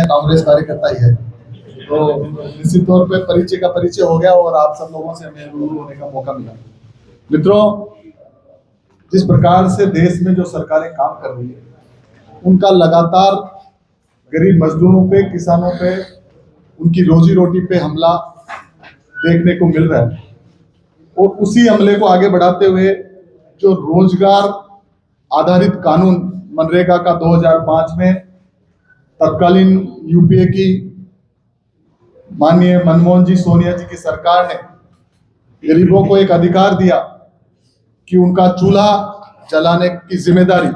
कांग्रेस कार्यकर्ता ही है, तो निश्चित तौर पे परिचय का परिचय हो गया और आप सब लोगों से हमें रूबरू होने का मौका मिला। मित्रों, जिस प्रकार से देश में जो सरकारें काम कर रही है, उनका लगातार गरीब मजदूरों पे, किसानों पे, उनकी रोजी रोटी पे हमला देखने को मिल रहा है। और उसी हमले को आगे बढ़ाते हुए जो रोजगार आधारित कानून मनरेगा का 2005 में तत्कालीन यूपीए की माननीय मनमोहन जी, सोनिया जी की सरकार ने गरीबों को एक अधिकार दिया कि उनका चूल्हा जलाने की जिम्मेदारी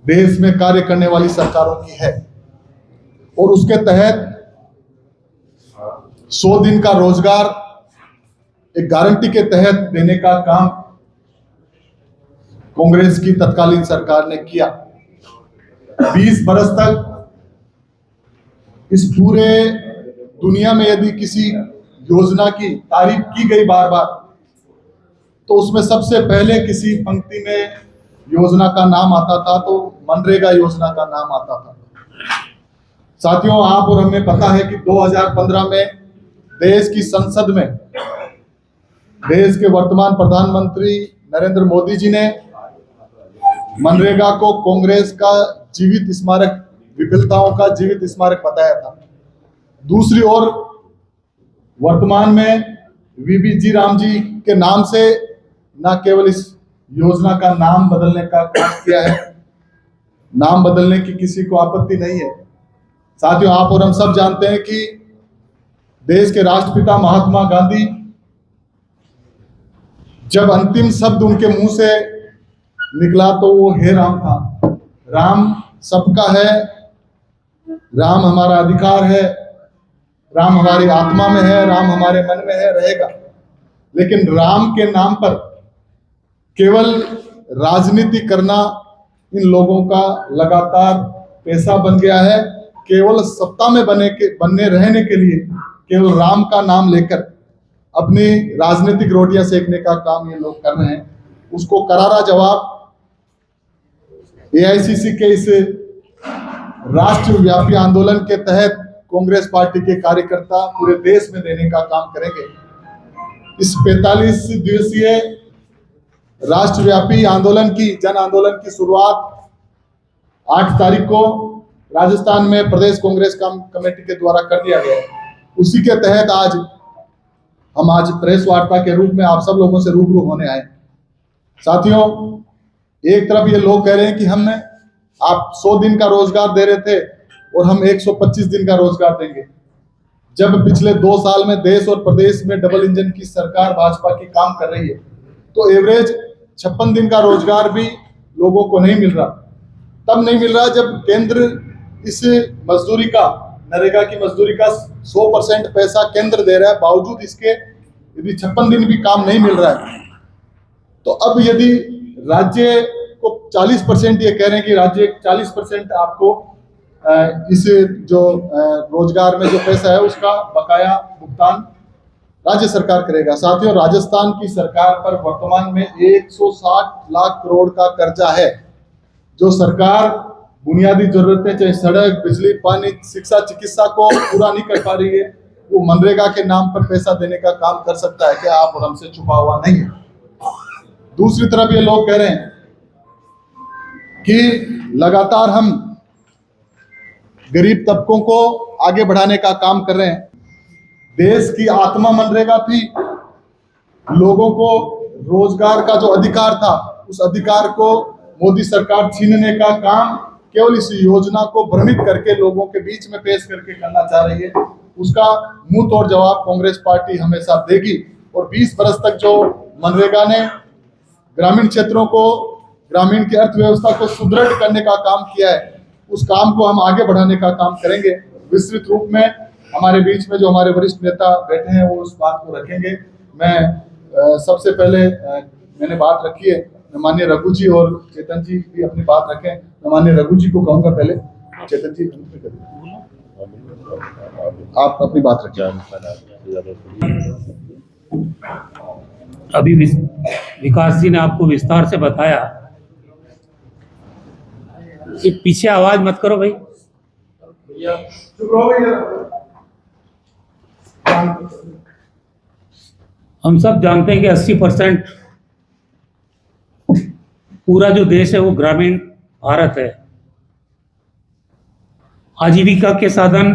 देश में कार्य करने वाली सरकारों की है। और उसके तहत 100 दिन का रोजगार एक गारंटी के तहत देने का काम कांग्रेस की तत्कालीन सरकार ने किया। 20 बरस तक इस पूरे दुनिया में यदि किसी योजना की तारीफ की गई बार बार, तो उसमें सबसे पहले किसी पंक्ति में योजना का नाम आता था तो मनरेगा योजना का नाम आता था। साथियों, आप और हमें पता है कि 2015 में देश की संसद में देश के वर्तमान प्रधानमंत्री नरेंद्र मोदी जी ने मनरेगा को कांग्रेस का जीवित स्मारक, विफलताओं का जीवित स्मारक बताया था। दूसरी ओर वर्तमान में वीबी जी राम जी के नाम से न केवल इस योजना का नाम बदलने का काम किया है, नाम बदलने की किसी को आपत्ति नहीं है। साथियों, आप और हम सब जानते हैं कि देश के राष्ट्रपिता महात्मा गांधी, जब अंतिम शब्द उनके मुंह से निकला तो वो हे राम था। राम सबका है, राम हमारा अधिकार है, राम हमारी आत्मा में है, राम हमारे मन में है, रहेगा। लेकिन राम के नाम पर केवल राजनीति करना इन लोगों का लगातार पेशा बन गया है। केवल सत्ता में बनने रहने के लिए केवल राम का नाम लेकर अपनी राजनीतिक रोटियां सेकने का काम ये लोग कर रहे हैं। उसको करारा जवाब एआईसीसी के इस राष्ट्रव्यापी आंदोलन के तहत कांग्रेस पार्टी के कार्यकर्ता पूरे देश में देने का काम करेंगे। इस 45 दिवसीय राष्ट्रव्यापी आंदोलन की, जन आंदोलन की शुरुआत 8 तारीख को राजस्थान में प्रदेश कांग्रेस कमेटी के द्वारा कर दिया गया है। उसी के तहत हम आज प्रेस वार्ता के रूप में आप सब लोगों से रूबरू होने आए। साथियों, एक तरफ ये लोग कह रहे हैं कि आप 100 दिन का रोजगार दे रहे थे और हम 125 दिन का रोजगार देंगे। जब पिछले 2 साल में देश और प्रदेश में डबल इंजन की सरकार भाजपा की काम कर रही है, तो एवरेज 56 दिन का रोजगार भी लोगों को नहीं मिल रहा। तब नहीं मिल रहा जब केंद्र इस मजदूरी का, नरेगा की मजदूरी का 100% पैसा केंद्र दे रहा है, बावजूद इसके यदि 56 दिन भी काम नहीं मिल रहा है। तो अब यदि राज्य को 40%, ये कह रहे हैं कि राज्य 40% आपको इस जो रोजगार में जो पैसा है उसका बकाया भुगतान राज्य सरकार करेगा। साथियों, राजस्थान की सरकार पर वर्तमान में 160 लाख करोड़ का कर्जा है। जो सरकार बुनियादी जरूरतें, चाहे सड़क, बिजली, पानी, शिक्षा, चिकित्सा को पूरा नहीं कर पा रही है, वो मनरेगा के नाम पर पैसा देने का काम कर सकता है क्या? आप और हमसे छुपा हुआ नहीं है। दूसरी तरफ ये लोग कह रहे हैं कि लगातार हम गरीब तबकों को आगे बढ़ाने का काम कर रहे हैं। देश की आत्मा मनरेगा थी। लोगों को रोजगार का जो अधिकार था, उस अधिकार को मोदी सरकार छीनने का काम केवल इस योजना को भ्रमित करके लोगों के बीच में पेश करके करना चाह रही है। उसका मुंह तोड़ जवाब कांग्रेस पार्टी हमेशा देगी। और 20 बरस तक जो मनरेगा ने ग्रामीण क्षेत्रों को, ग्रामीण की अर्थव्यवस्था को सुदृढ़ करने का काम किया है, उस काम को हम आगे बढ़ाने का काम करेंगे। विस्तृत रूप में हमारे बीच में जो हमारे वरिष्ठ नेता बैठे हैं वो उस बात को रखेंगे। मैं सबसे पहले मैंने बात रखी है, माननीय रघु जी और चेतन जी भी अपनी बात रखें। मैं माननीय रघु जी को कहूंगा पहले, चेतन जी आप अपनी बात रखिए। अभी विकास जी ने आपको विस्तार से बताया। ये पीछे आवाज मत करो भाई। हम सब जानते हैं कि 80% पूरा जो देश है वो ग्रामीण भारत है। आजीविका के साधन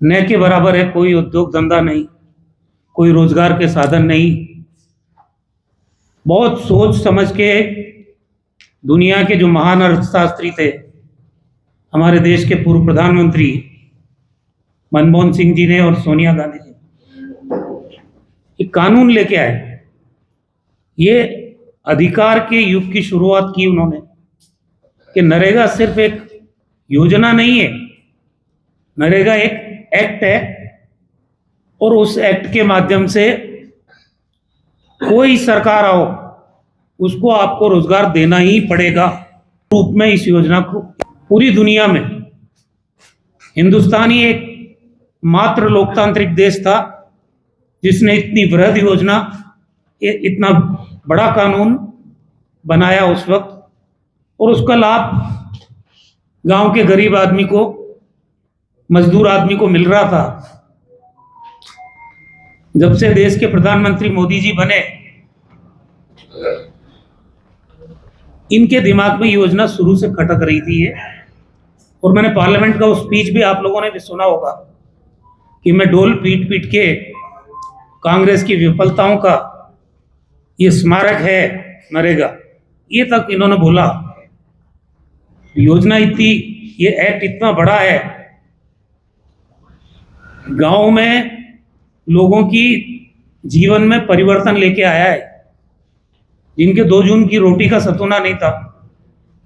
न के बराबर है, कोई उद्योग धंधा नहीं, कोई रोजगार के साधन नहीं। बहुत सोच समझ के दुनिया के जो महान अर्थशास्त्री थे, हमारे देश के पूर्व प्रधानमंत्री मनमोहन सिंह जी ने और सोनिया गांधी जी एक कानून लेके आए। ये अधिकार के युग की शुरुआत की उन्होंने कि नरेगा सिर्फ एक योजना नहीं है, नरेगा एक एक्ट है और उस एक्ट के माध्यम से कोई सरकार आओ उसको आपको रोजगार देना ही पड़ेगा। रूप में इस योजना को पूरी दुनिया में हिंदुस्तान ही एक मात्र लोकतांत्रिक देश था जिसने इतनी वृहद योजना, इतना बड़ा कानून बनाया उस वक्त, और उसका लाभ गांव के गरीब आदमी को, मजदूर आदमी को मिल रहा था। जब से देश के प्रधानमंत्री मोदी जी बने, इनके दिमाग में योजना शुरू से खटक रही थी ये। और मैंने पार्लियामेंट का वो स्पीच भी आप लोगों ने भी सुना होगा कि मैं डोल पीट पीट के कांग्रेस की विफलताओं का ये स्मारक है नरेगा, ये तक इन्होंने बोला। योजना इतनी, ये एक्ट इतना बड़ा है, गांव में लोगों की जीवन में परिवर्तन लेके आया है। जिनके 2 जून की रोटी का सतूना नहीं था,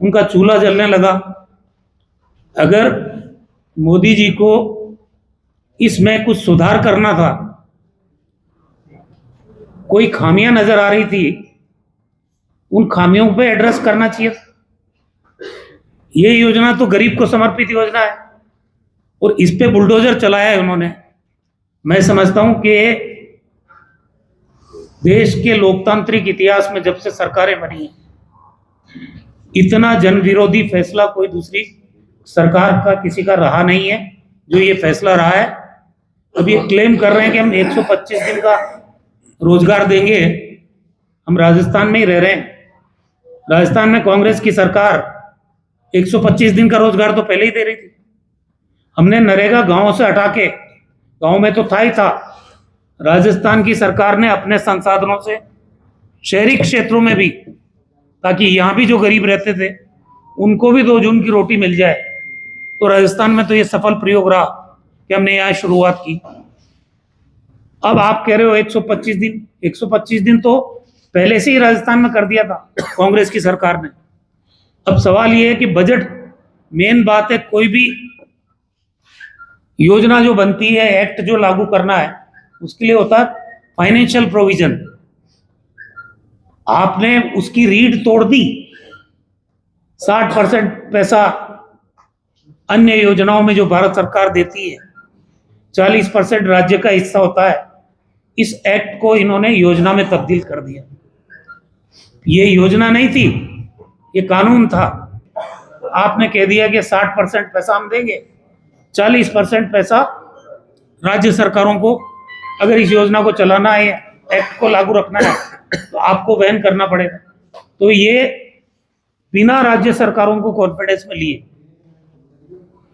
उनका चूल्हा जलने लगा। अगर मोदी जी को इसमें कुछ सुधार करना था, कोई खामियां नजर आ रही थी, उन खामियों पे एड्रेस करना चाहिए था। ये योजना तो गरीब को समर्पित योजना है और इस पे बुलडोजर चलाया है उन्होंने। मैं समझता हूं कि देश के लोकतांत्रिक इतिहास में जब से सरकारें बनी हैं, इतना जन विरोधी फैसला कोई दूसरी सरकार का किसी का रहा नहीं है जो ये फैसला रहा है। अब ये क्लेम कर रहे हैं कि हम 125 दिन का रोजगार देंगे। हम राजस्थान में ही रह रहे हैं, राजस्थान में कांग्रेस की सरकार 125 दिन का रोजगार तो पहले ही दे रही थी। हमने नरेगा गांव से हटा के, गांव में तो था ही था, राजस्थान की सरकार ने अपने संसाधनों से शहरी क्षेत्रों में भी, ताकि यहाँ भी जो गरीब रहते थे उनको भी 2 जून की रोटी मिल जाए। तो राजस्थान में तो ये सफल प्रयोग रहा कि हमने यहाँ शुरुआत की। अब आप कह रहे हो 125 दिन, 125 दिन तो पहले से ही राजस्थान में कर दिया था कांग्रेस की सरकार ने। अब सवाल ये है कि बजट, मेन बात है, कोई भी योजना जो बनती है, एक्ट जो लागू करना है, उसके लिए होता है फाइनेंशियल प्रोविजन। आपने उसकी रीढ़ तोड़ दी। 60% पैसा अन्य योजनाओं में जो भारत सरकार देती है, 40% राज्य का हिस्सा होता है। इस एक्ट को इन्होंने योजना में तब्दील कर दिया। ये योजना नहीं थी, ये कानून था। आपने कह दिया कि 60% पैसा हम देंगे, 40% पैसा राज्य सरकारों को, अगर इस योजना को चलाना है, एक्ट को लागू रखना है, तो आपको वहन करना पड़ेगा। तो ये बिना राज्य सरकारों को कॉन्फिडेंस में लिए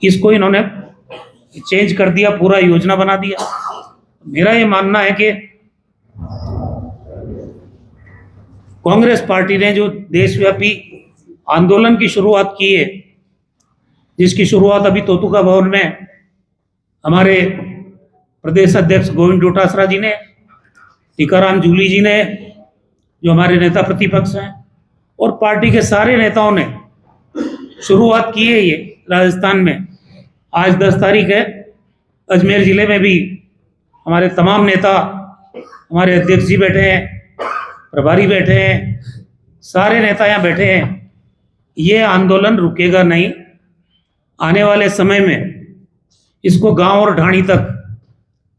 इसको इन्होंने चेंज कर दिया, पूरा योजना बना दिया। मेरा ये मानना है कि कांग्रेस पार्टी ने जो देशव्यापी आंदोलन की शुरुआत की है, जिसकी शुरुआत अभी तोतुका भवन में हमारे प्रदेश अध्यक्ष गोविंद डोटासरा जी ने, टीकाराम जूली जी ने, जो हमारे नेता प्रतिपक्ष हैं, और पार्टी के सारे नेताओं ने शुरुआत की है ये राजस्थान में। आज 10 तारीख है, अजमेर जिले में भी हमारे तमाम नेता, हमारे अध्यक्ष जी बैठे हैं, प्रभारी बैठे हैं, सारे नेता यहाँ बैठे हैं। ये आंदोलन रुकेगा नहीं। आने वाले समय में इसको गांव और ढाणी तक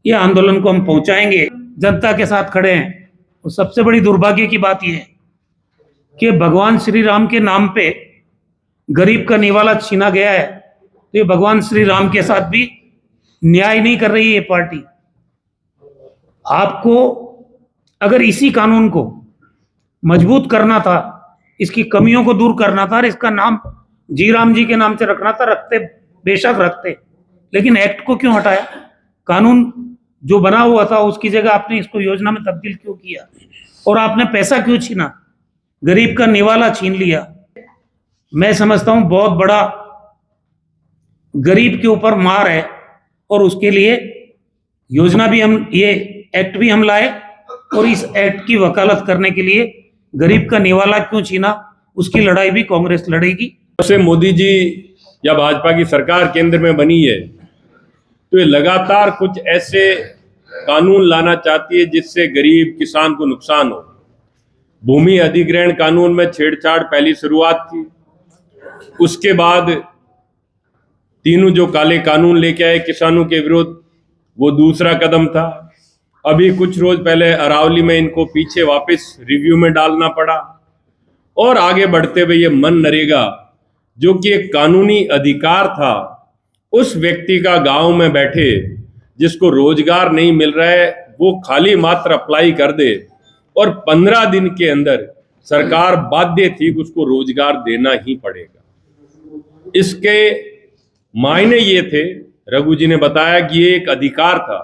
ये आंदोलन को हम पहुंचाएंगे। जनता के साथ खड़े हैं। और सबसे बड़ी दुर्भाग्य की बात यह है कि भगवान श्री राम के नाम पे गरीब का निवाला छीना गया है, तो ये भगवान श्री राम के साथ भी न्याय नहीं कर रही है ये पार्टी। आपको अगर इसी कानून को मजबूत करना था, इसकी कमियों को दूर करना था और इसका नाम जी राम जी के नाम से रखना था, रखते, बेशक रखते, लेकिन एक्ट को क्यों हटाया? कानून जो बना हुआ था उसकी जगह आपने इसको योजना में तब्दील क्यों किया? और आपने पैसा क्यों छीना? गरीब का निवाला छीन लिया। मैं समझता हूं बहुत बड़ा गरीब के ऊपर मार है, और उसके लिए योजना भी हम, ये एक्ट भी हम लाए, और इस एक्ट की वकालत करने के लिए गरीब का निवाला क्यों छीना, उसकी लड़ाई भी कांग्रेस लड़ेगी। से मोदी जी या भाजपा की सरकार केंद्र में बनी है, तो ये लगातार कुछ ऐसे कानून लाना चाहती है जिससे गरीब किसान को नुकसान हो। भूमि अधिग्रहण कानून में छेड़छाड़ पहली शुरुआत थी, उसके बाद तीनों जो काले कानून लेके आए किसानों के विरुद्ध, वो दूसरा कदम था। अभी कुछ रोज पहले अरावली में इनको पीछे वापस रिव्यू में डालना पड़ा, और आगे बढ़ते हुए ये मनरेगा जो कि एक कानूनी अधिकार था उस व्यक्ति का, गांव में बैठे जिसको रोजगार नहीं मिल रहा है, वो खाली मात्र अप्लाई कर दे और 15 दिन के अंदर सरकार बाध्य थी कि उसको रोजगार देना ही पड़ेगा। इसके मायने ये थे, रघु जी ने बताया कि ये एक अधिकार था,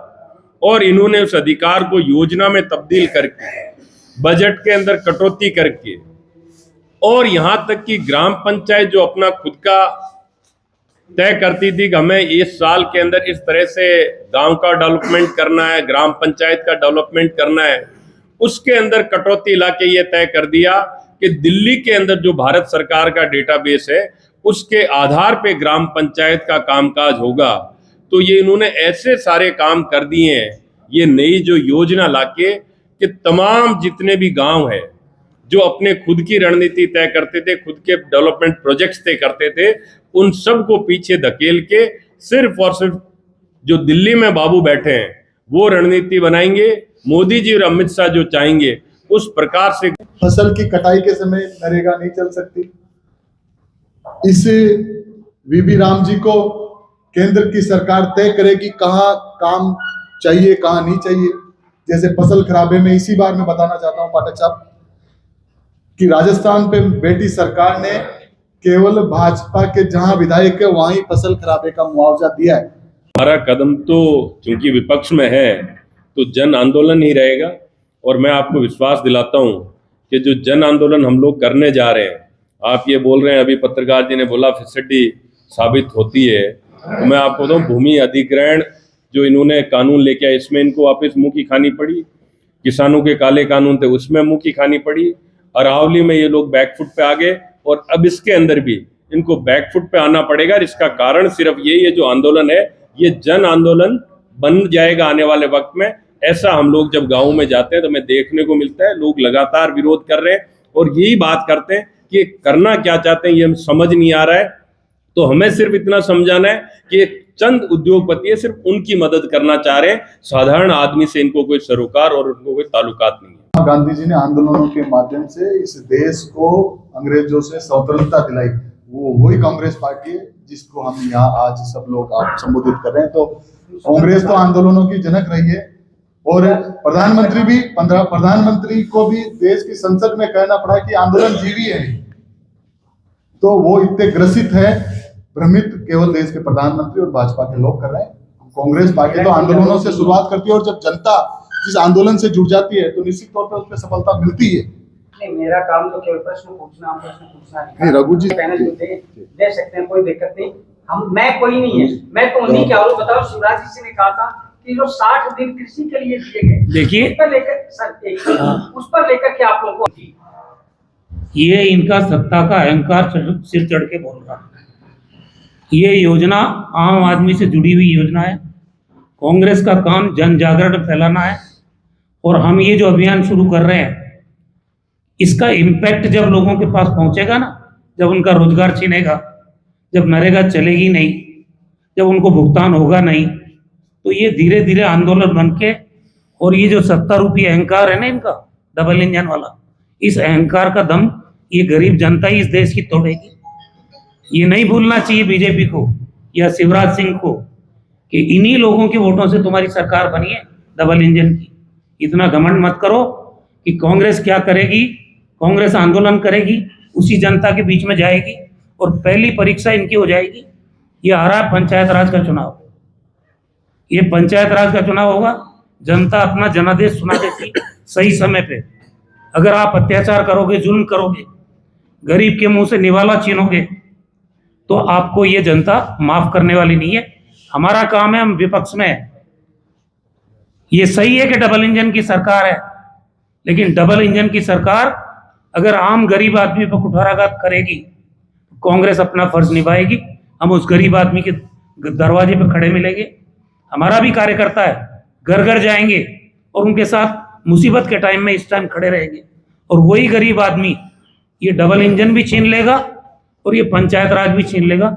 और इन्होंने उस अधिकार को योजना में तब्दील करके, बजट के अंदर कटौती करके, और यहां तक कि ग्राम पंचायत जो अपना खुद का तय करती थी कि हमें इस साल के अंदर इस तरह से गांव का डेवलपमेंट करना है, ग्राम पंचायत का डेवलपमेंट करना है, उसके अंदर कटौती लाके ये तय कर दिया कि दिल्ली के अंदर जो भारत सरकार का डेटाबेस है उसके आधार पे ग्राम पंचायत का कामकाज होगा। तो ये इन्होंने ऐसे सारे काम कर दिए हैं, ये नई जो योजना लाके, कि तमाम जितने भी गांव हैं जो अपने खुद की रणनीति तय करते थे, खुद के डेवलपमेंट प्रोजेक्ट्स तय करते थे, उन सब को पीछे धकेल के सिर्फ और सिर्फ जो दिल्ली में बाबू बैठे हैं वो रणनीति बनाएंगे। मोदी जी और अमित शाह जो चाहेंगे उस प्रकार से फसल की कटाई के समय नरेगा नहीं चल सकती। इस वीबी राम जी को केंद्र की सरकार तय करेगी कहाँ काम चाहिए कहाँ नहीं चाहिए। जैसे फसल खराबे में इसी बार मैं बताना चाहता हूं पाठक साहब कि राजस्थान पे बेटी सरकार ने केवल भाजपा के जहां विधायक है वहां ही फसल खराबे का मुआवजा दिया है। हमारा कदम तो चूंकि विपक्ष में है तो जन आंदोलन ही रहेगा, और मैं आपको विश्वास दिलाता हूं कि जो जन आंदोलन हम लोग करने जा रहे हैं, आप ये बोल रहे हैं, अभी पत्रकार जी ने बोला फिसड्डी साबित होती है, तो मैं आपको बताऊं भूमि अधिग्रहण जो इन्होंने कानून लेके आए इसमें इनको वापस मुंह की खानी पड़ी। किसानों के काले कानून थे उसमें मुंह की खानी पड़ी। अरावली में ये लोग बैकफुट पे आ गए, और अब इसके अंदर भी इनको बैकफुट पे आना पड़ेगा। इसका कारण सिर्फ यही है, जो आंदोलन है ये जन आंदोलन बन जाएगा आने वाले वक्त में। ऐसा हम लोग जब गाँव में जाते हैं तो हमें देखने को मिलता है, लोग लगातार विरोध कर रहे हैं और यही बात करते हैं कि करना क्या चाहते हैं ये हम समझ नहीं आ रहा है। तो हमें सिर्फ इतना समझाना है कि चंद उद्योगपति है, सिर्फ उनकी मदद करना चाह रहे हैं, साधारण आदमी से इनको कोई सरोकार और उनको कोई ताल्लुकात नहीं है। गांधी जी ने आंदोलनों के माध्यम से इस देश को अंग्रेजों से स्वतंत्रता दिलाई, वो वही कांग्रेस पार्टी है जिसको हम यहाँ आज सब लोग आप संबोधित कर रहे हैं। तो कांग्रेस तो आंदोलनों की जनक रही है, और प्रधानमंत्री को भी देश की संसद में कहना पड़ा कि आंदोलन जीवी है। तो वो इतने ग्रसित है, भ्रमित केवल देश के प्रधानमंत्री और भाजपा के लोग कर रहे हैं। कांग्रेस पार्टी तो आंदोलनों से शुरुआत करती है, और जब जनता जिस आंदोलन से जुड़ जाती है तो निश्चित तौर पर उसमें सफलता मिलती है। नहीं, मेरा काम तो केवल प्रश्न पूछना नहीं, रघु जी पैनल दे सकते हैं, कोई दिक्कत नहीं। मैं कोई नहीं है, मैं तो उन्हीं के आरोप बताओ। शिवराज जी ने कहा था कि जो 60 दिन कृषि के लिए दिए गए, देखिए उस पर लेकर सर उस पर लेकर के आप लोगों को, ये इनका सत्ता का अहंकार सिर चढ़ के बोल रहा है। ये योजना आम आदमी से जुड़ी हुई योजना है। कांग्रेस का काम जन जागरण फैलाना है, और हम ये जो अभियान शुरू कर रहे हैं इसका इम्पैक्ट जब लोगों के पास पहुंचेगा ना, जब उनका रोजगार छीनेगा, जब नरेगा चलेगी नहीं, जब उनको भुगतान होगा नहीं, तो ये धीरे धीरे आंदोलन बन के, और ये जो सत्ता रूपी अहंकार है ना इनका डबल इंजन वाला, इस अहंकार का दम ये गरीब जनता ही इस देश की तोड़ेगी। ये नहीं भूलना चाहिए बीजेपी को या शिवराज सिंह को कि इन्हीं लोगों के वोटों से तुम्हारी सरकार बनी है डबल इंजन की। इतना घमंड मत करो कि कांग्रेस क्या करेगी, कांग्रेस आंदोलन करेगी, उसी जनता के बीच में जाएगी और पहली परीक्षा इनकी हो जाएगी। ये आ रहा है पंचायत राज का चुनाव, ये पंचायत राज का चुनाव होगा, जनता अपना जनादेश सुना देती सही समय पे। अगर आप अत्याचार करोगे, जुल्म करोगे, गरीब के मुंह से निवाला छीनोगे तो आपको ये जनता माफ करने वाली नहीं है। हमारा काम है, हम विपक्ष में है। ये सही है कि डबल इंजन की सरकार है, लेकिन डबल इंजन की सरकार अगर आम गरीब आदमी पर कुठाराघात करेगी तो कांग्रेस अपना फर्ज निभाएगी। हम उस गरीब आदमी के दरवाजे पर खड़े मिलेंगे। हमारा भी कार्यकर्ता है, घर घर जाएंगे और उनके साथ मुसीबत के टाइम में इस टाइम खड़े रहेंगे। और वही गरीब आदमी ये डबल इंजन भी छीन लेगा और ये पंचायत राज भी छीन लेगा।